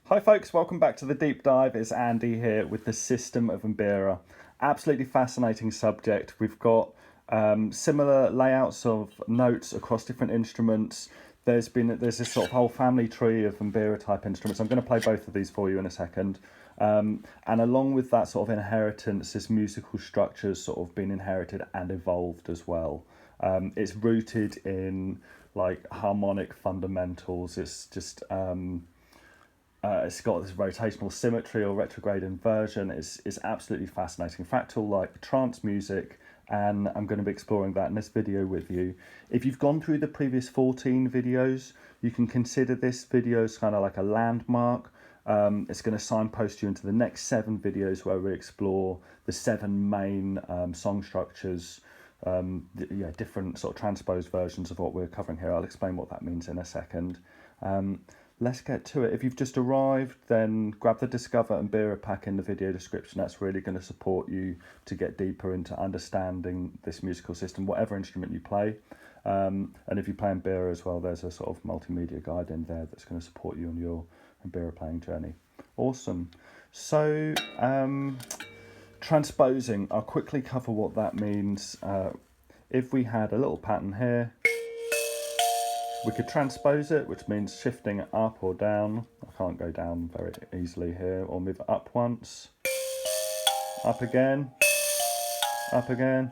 Hi folks, welcome back to the deep dive. It's Andy here with the system of Mbira. Absolutely fascinating subject. We've got similar layouts of notes across different instruments. There's this sort of whole family tree of Mbira type instruments. I'm going to play both of these for you in a second. And along with that sort of inheritance, this musical structure has sort of been inherited and evolved as well. It's rooted in like harmonic fundamentals. It's got this rotational symmetry or retrograde inversion. It's absolutely fascinating. Fractal like trance music, and I'm going to be exploring that in this video with you. If you've gone through the previous 14 videos, you can consider this video as kind of like a landmark. It's going to signpost you into the next 7 videos where we explore the 7 main song structures, different sort of transposed versions of what we're covering here. I'll explain what that means in a second. Let's get to it. If you've just arrived, then grab the Discover Mbira pack in the video description. That's really going to support you to get deeper into understanding this musical system, whatever instrument you play. And if you play Mbira as well, there's a sort of multimedia guide in there that's going to support you on your Mbira playing journey. Awesome. So, transposing, I'll quickly cover what that means. If we had a little pattern here, we could transpose it, which means shifting it up or down. I can't go down very easily here, or move it up once, up again, up again.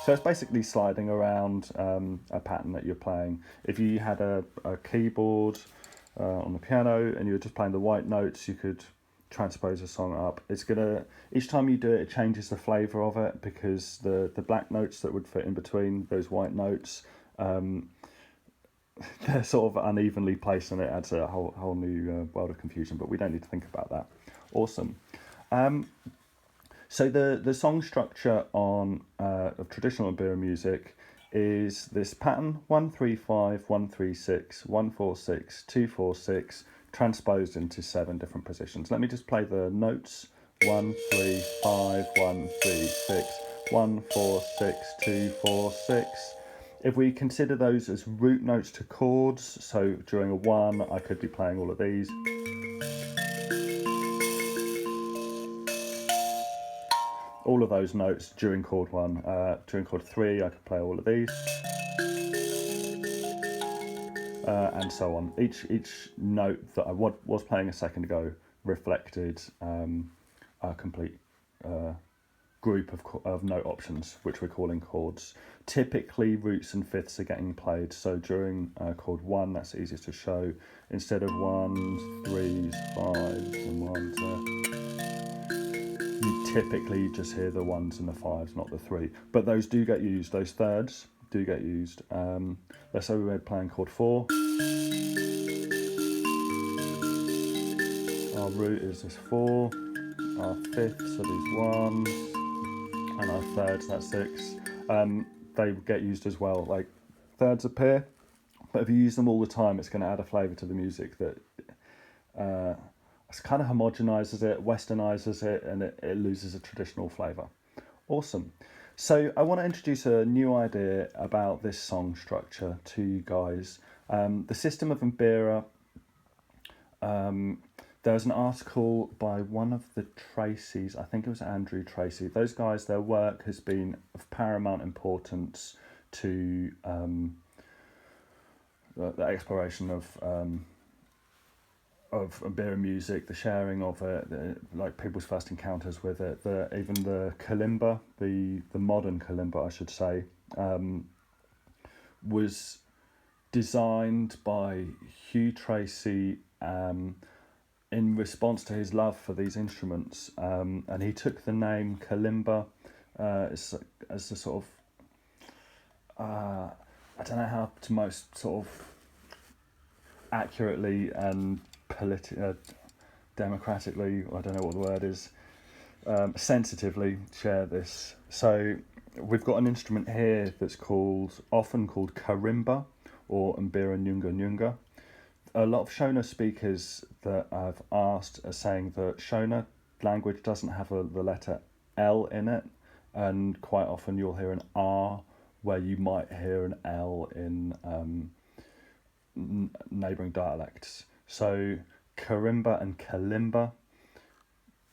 So it's basically sliding around a pattern that you're playing. If you had a keyboard on the piano and you were just playing the white notes, you could transpose a song up. It's gonna, each time you do it, it changes the flavour of it, because the black notes that would fit in between those white notes, they're sort of unevenly placed, and it adds a whole new world of confusion, but we don't need to think about that. Awesome. So the song structure on of traditional Mbira music is this pattern: 1-3-5, 1-3-6, 1-4-6, 2-4-6, transposed into 7 different positions. Let me just play the notes: 1-3-5, 1-3-6, 1-4-6, 2-4-6. If we consider those as root notes to chords, so during a 1, I could be playing all of these. All of those notes during chord 1. During chord 3, I could play all of these. And so on. Each note that I was playing a second ago reflected a complete group of note options, which we're calling chords. Typically roots and fifths are getting played, so during chord 1, that's easiest to show. Instead of 1s, 3s, 5s and 1s, you typically just hear the 1s and the 5s, not the 3, but those do get used, those thirds do get used. Let's say we're playing chord 4. Our root is this 4, our fifths are these 1s, and our thirds, that's 6. They get used as well. Like, thirds appear, but if you use them all the time, it's going to add a flavour to the music that kind of homogenises it, westernises it, and it loses a traditional flavour. Awesome. So I want to introduce a new idea about this song structure to you guys. The system of Mbira. There's an article by one of the Tracys, I think it was Andrew Tracy. Those guys, their work has been of paramount importance to the exploration of Mbira music, the sharing of it, like people's first encounters with it. Even the kalimba, the modern kalimba, I should say, was designed by Hugh Tracy in response to his love for these instruments, and he took the name kalimba as a sort of I don't know how to most sort of accurately and democratically, I don't know what the word is, sensitively share this. So we've got an instrument here that's often called karimba or Mbira Nyunga Nyunga. A lot of Shona speakers that I've asked are saying that Shona language doesn't have the letter L in it, and quite often you'll hear an R where you might hear an L in neighbouring dialects. So Karimba and kalimba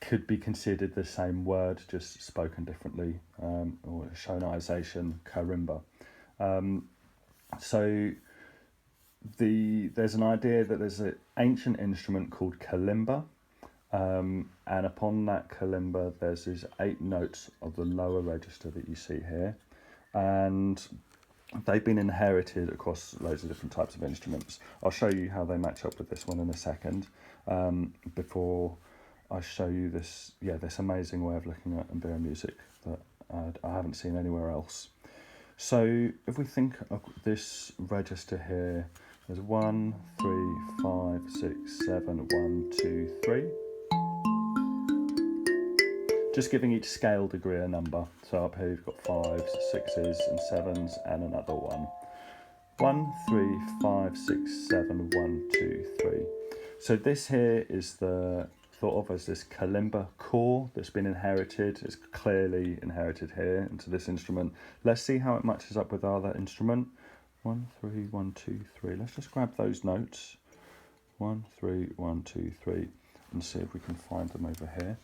could be considered the same word, just spoken differently, or shonization, karimba. So there's an idea that there's an ancient instrument called kalimba, and upon that kalimba there's these 8 notes of the lower register that you see here, and they've been inherited across loads of different types of instruments. I'll show you how they match up with this one in a second, before I show you this amazing way of looking at Mbira music that I haven't seen anywhere else. So if we think of this register here, there's 1, 3, 5, 6, 7, 1, 2, 3. Just giving each scale degree a number. So up here you've got 5s, 6s and 7s and another 1. 1, 3, 5, 6, 7, 1, 2, 3. So this here is thought of as this kalimba core that's been inherited. It's clearly inherited here into this instrument. Let's see how it matches up with our other instrument. 1, 3, 1, 2, 3. Let's just grab those notes. 1, 3, 1, 2, 3, and see if we can find them over here.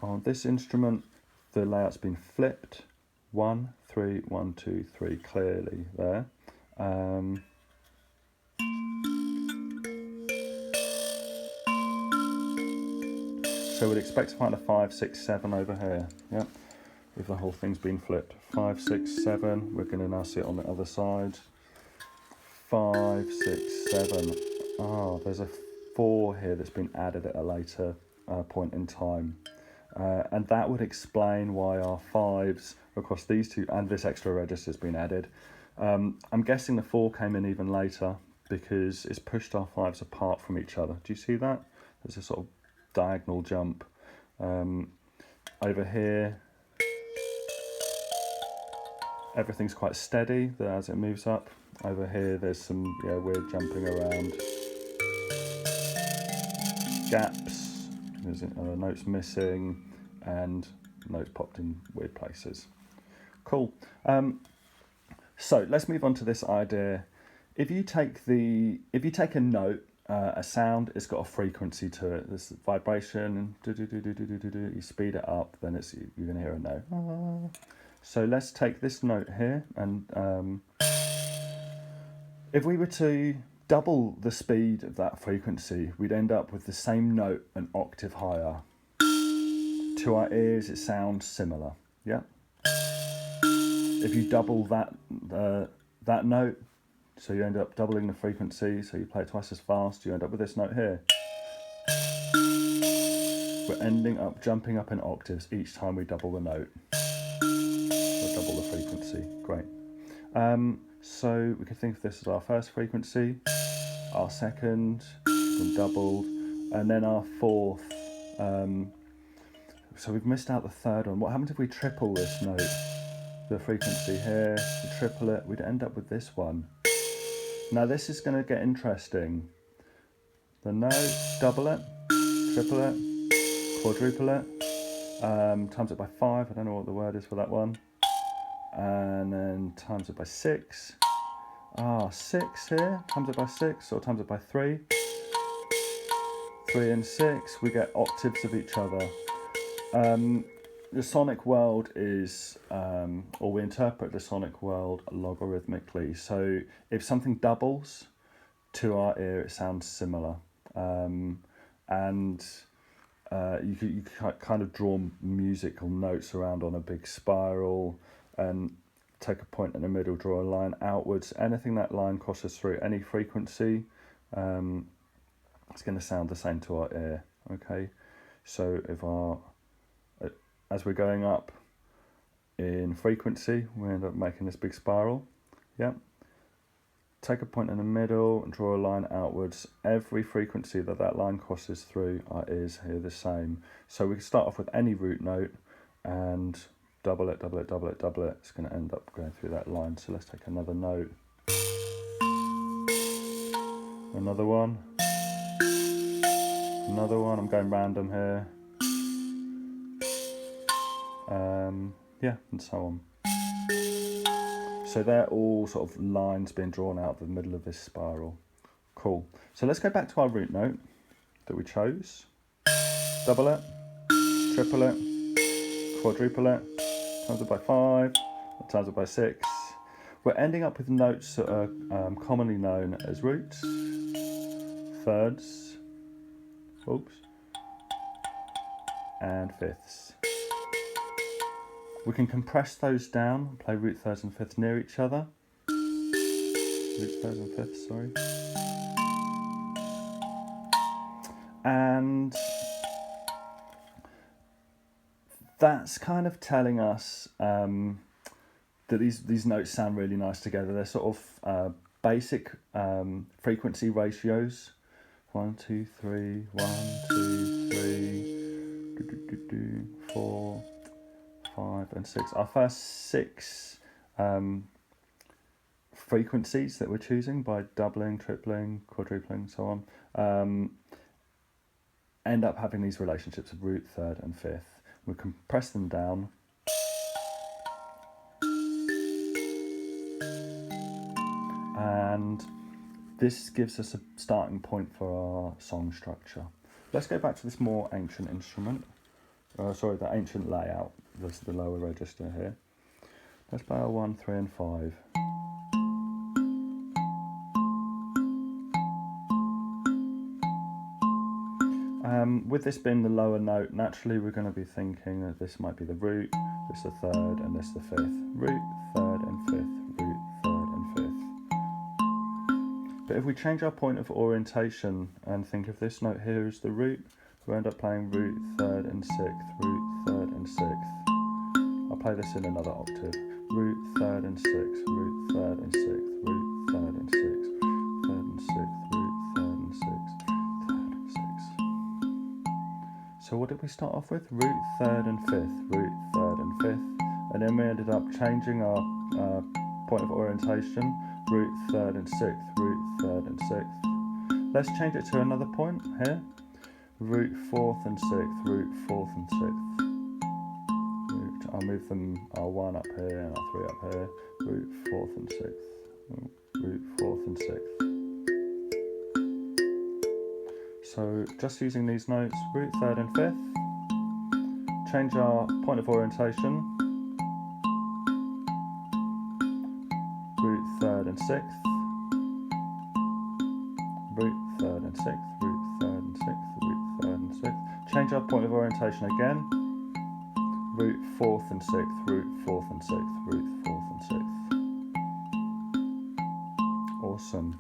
On this instrument, the layout's been flipped. 1, 3, 1, 2, 3, clearly there. So we'd expect to find a 5, 6, 7 over here. Yeah, if the whole thing's been flipped. 5, 6, 7. We're going to now see it on the other side. 5, 6, 7. Ah, there's a 4 here that's been added at a later point in time. And that would explain why our 5s across these two and this extra register has been added. I'm guessing the 4 came in even later because it's pushed our 5s apart from each other. Do you see that? There's a sort of diagonal jump. Over here, everything's quite steady as it moves up. Over here, there's some weird jumping around. Gaps, there's notes missing, and notes popped in weird places. Cool. So let's move on to this idea. If you take a note, a sound, it's got a frequency to it. There's vibration, and you speed it up, then you're going to hear a note. So let's take this note here, and if we were to double the speed of that frequency, we'd end up with the same note an octave higher. To our ears, it sounds similar. Yeah. If you double that note, so you end up doubling the frequency, so you play it twice as fast, you end up with this note here. We're ending up jumping up in octaves each time we double the note. Or double the frequency. Great. So we can think of this as our first frequency, our second, been doubled, and then our fourth. So we've missed out the third one. What happens if we triple this note? The frequency here, we triple it, we'd end up with this one. Now this is going to get interesting. The note, double it, triple it, quadruple it, times it by 5, I don't know what the word is for that one. And then times it by 6. 6 here, times it by 6, or times it by 3. 3 and 6, we get octaves of each other. The sonic world is, or we interpret the sonic world logarithmically. So if something doubles, to our ear it sounds similar. And you kind of draw musical notes around on a big spiral and take a point in the middle, draw a line outwards. Anything that line crosses through, any frequency, it's going to sound the same to our ear. Okay, so as we're going up in frequency, we end up making this big spiral. Yeah. Take a point in the middle and draw a line outwards. Every frequency that line crosses through, our ears hear the same. So we can start off with any root note and double it, double it, double it, double it. It's going to end up going through that line. So let's take another note. Another one. Another one. I'm going random here. And so on. So they're all sort of lines being drawn out of the middle of this spiral. Cool. So let's go back to our root note. that we chose. Double it, triple it, quadruple it, times it by 5, times it by 6. We're ending up with notes that are commonly known as roots, thirds, and fifths. We can compress those down, play root thirds and fifths near each other. Root thirds and fifths, sorry. And that's kind of telling us that these notes sound really nice together. They're sort of basic frequency ratios. 1, 2, 3, 1, 2, 3, 4, 5, and 6. Our first 6 frequencies that we're choosing by doubling, tripling, quadrupling, so on, end up having these relationships of root, third, and fifth. We compress them down. And this gives us a starting point for our song structure. Let's go back to this more ancient instrument. The ancient layout. This is the lower register here. Let's play our 1, 3, and 5. With this being the lower note, naturally we're going to be thinking that this might be the root, this the third, and this the fifth. Root, third, and fifth. Root, third, and fifth. But if we change our point of orientation and think of this note here as the root, we end up playing root, third, and sixth. Root, third, and sixth. I'll play this in another octave. Root, third, and sixth. Root, third, and sixth. Root, third, and sixth. Third, and sixth. Root, third, and sixth. So what did we start off with? Root, third, and fifth. Root, third, and fifth. And then we ended up changing our point of orientation. Root, third, and sixth. Root, third, and sixth. Let's change it to another point here. Root, fourth, and sixth. Root, fourth, and sixth. I'll move them, our 1 up here and our 3 up here. Root, fourth, and sixth. Root, fourth, and sixth. So just using these notes, root, third, and fifth. Change our point of orientation. Root, third, and sixth. Root, third, and sixth. Root, third, and sixth. Root, third, and sixth. Change our point of orientation again. Root, fourth, and sixth. Root, fourth, and sixth. Root, fourth, and sixth. Awesome.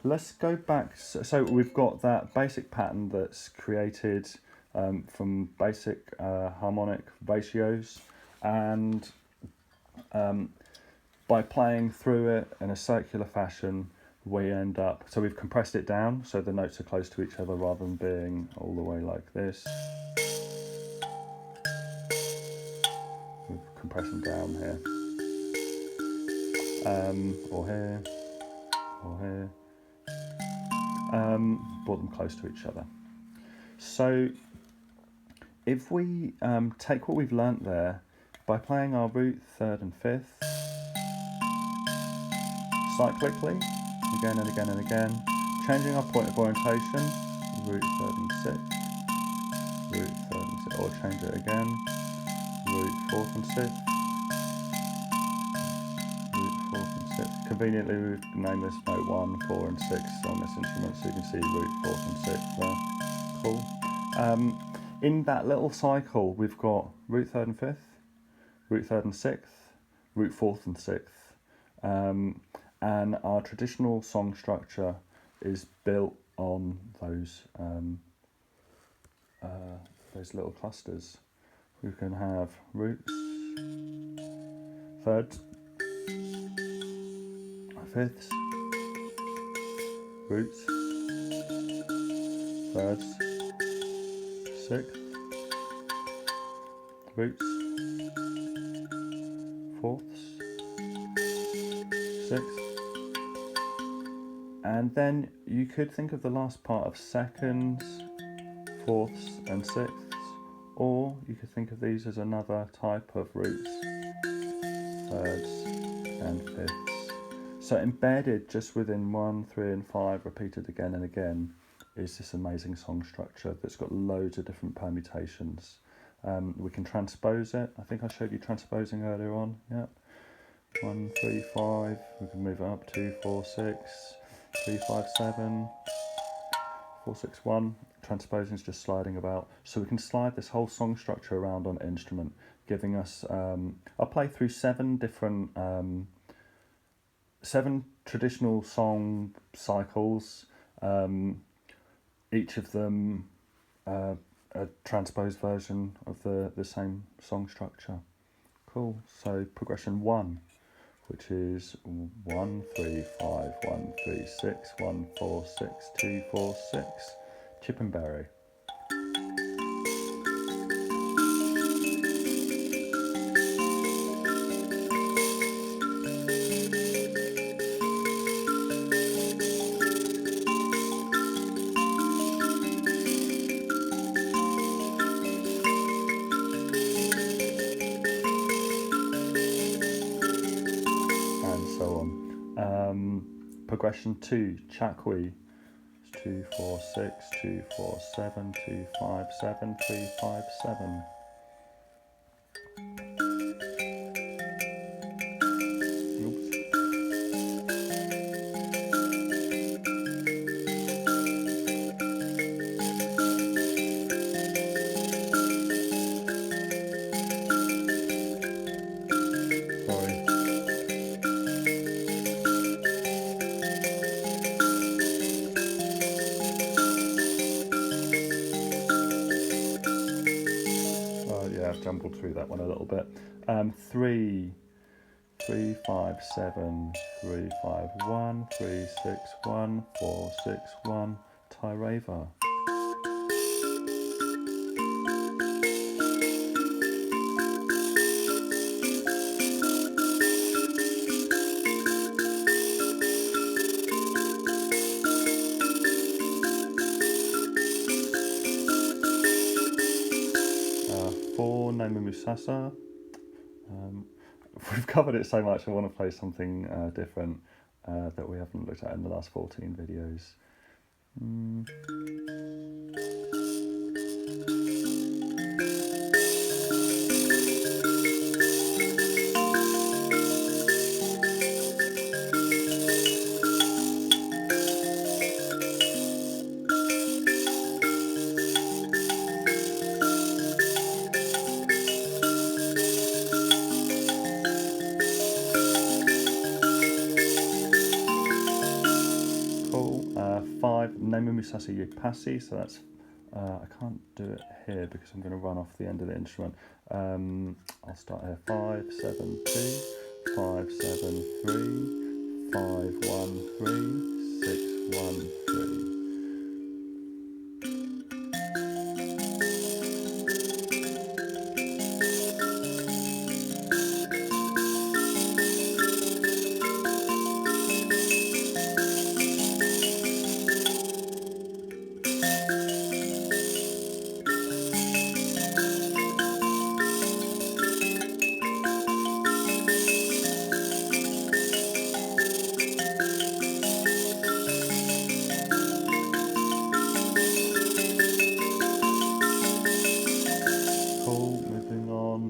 Let's go back. So we've got that basic pattern that's created from basic harmonic ratios, and by playing through it in a circular fashion, we end up, so we've compressed it down so the notes are close to each other rather than being all the way like this. We've compressed them down here, or here, or here. Brought them close to each other. So if we take what we've learnt there, by playing our root, third, and fifth cyclically, again and again and again, changing our point of orientation, root, third, and sixth, root, third, and sixth, or change it again, root, fourth, and sixth, Conveniently, we've named this note 1, 4, and 6 on this instrument, so you can see root, 4th, and 6th there. Cool. In that little cycle, we've got root, 3rd, and 5th, root, 3rd, and 6th, root, 4th, and 6th. And our traditional song structure is built on those little clusters. We can have roots, thirds, fifths, roots, thirds, sixths, roots, fourths, sixths, and then you could think of the last part of seconds, fourths, and sixths, or you could think of these as another type of roots, thirds, and fifths. So embedded just within 1, 3, and 5, repeated again and again, is this amazing song structure that's got loads of different permutations. We can transpose it. I think I showed you transposing earlier on. Yeah. 1, 3, 5. We can move it up. 2, 4, 6, 3, 5, 7, 4, 6, 1. Transposing is just sliding about. So we can slide this whole song structure around on an instrument, giving us. I'll play through 7 different, 7 traditional song cycles. Each of them a transposed version of the same song structure. Cool. So progression 1, which is 1, 3, 5, 1, 3, 6, 1, 4, 6, 2, 4, 6, chip and berry. Progression 2, chakwi, 2, 4, 6, 2, 4, 7, 2, 5, 7, 3, 5, 7. Oops. Sorry. Yeah, I've jumbled through that one a little bit. 3, 3, 5, 7, 3, 5, 1, 3, 6, 1, 4, 6, 1, Tyreva. Name Musasa. We've covered it so much, I want to play something different that we haven't looked at in the last 14 videos. Cool. 5, Nemu Musasa Yepasi, so that's, I can't do it here because I'm going to run off the end of the instrument. I'll start here, 5, 7, 2, 5, 7, 3, 5, 1, 3, 6, 1, 3.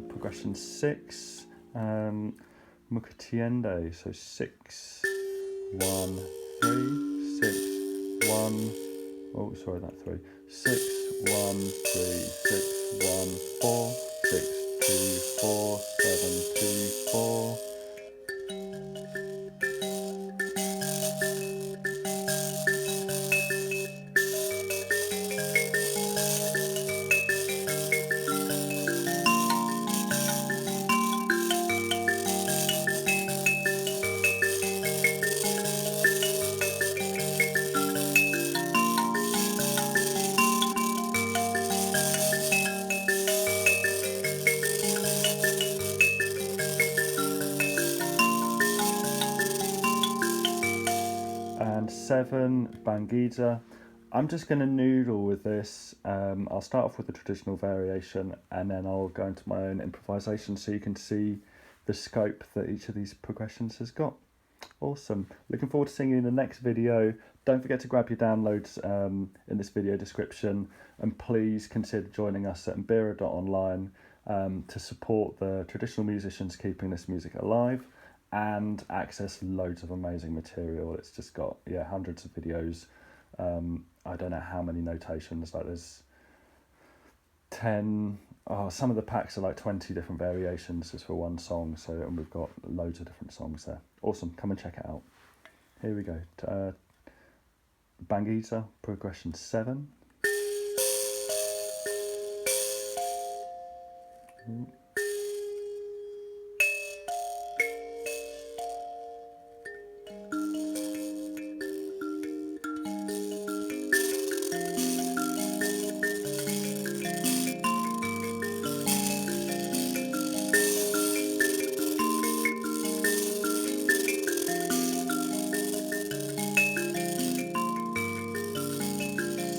Progression 6, Mukatiende, so 6, 1, 3, 6, 1, oh sorry, that 3, 6, 1, 3, 6, 1, 4, 6, 2, 4, 7, 2, 4. And 7, Bangiza. I'm just going to noodle with this. I'll start off with the traditional variation and then I'll go into my own improvisation so you can see the scope that each of these progressions has got. Awesome. Looking forward to seeing you in the next video. Don't forget to grab your downloads in this video description, and please consider joining us at mbira.online to support the traditional musicians keeping this music alive and access loads of amazing material. It's just got hundreds of videos. I don't know how many notations, like there's 10, some of the packs are like 20 different variations just for one song, so, and we've got loads of different songs there. Awesome, come and check it out. Here we go. Bangita, progression 7.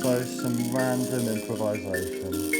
So some random improvisation.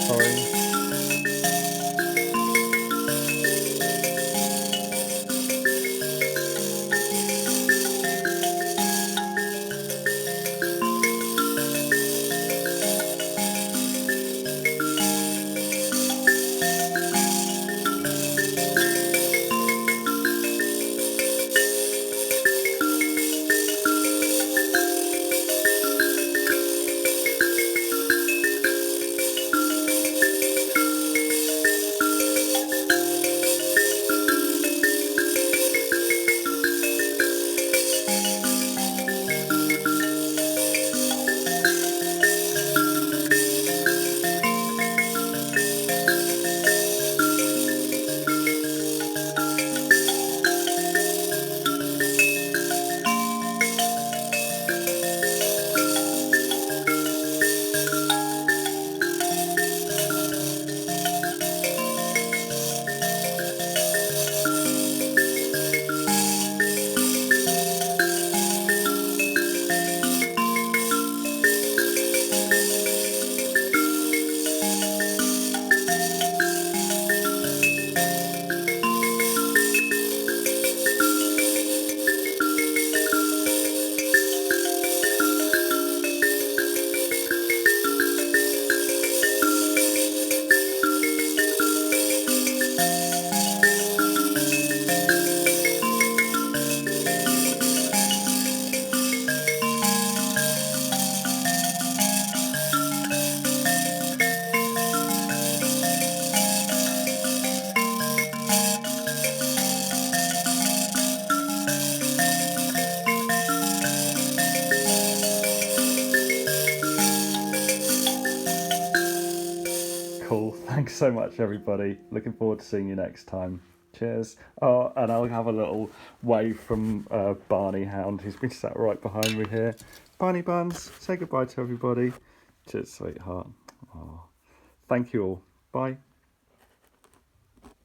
Sorry. Cool. Thanks so much, everybody. Looking forward to seeing you next time. Cheers. Oh, and I'll have a little wave from Barney, hound, who's been sat right behind me here. Barney Buns, say goodbye to everybody. Cheers, sweetheart. Oh, thank you all. Bye.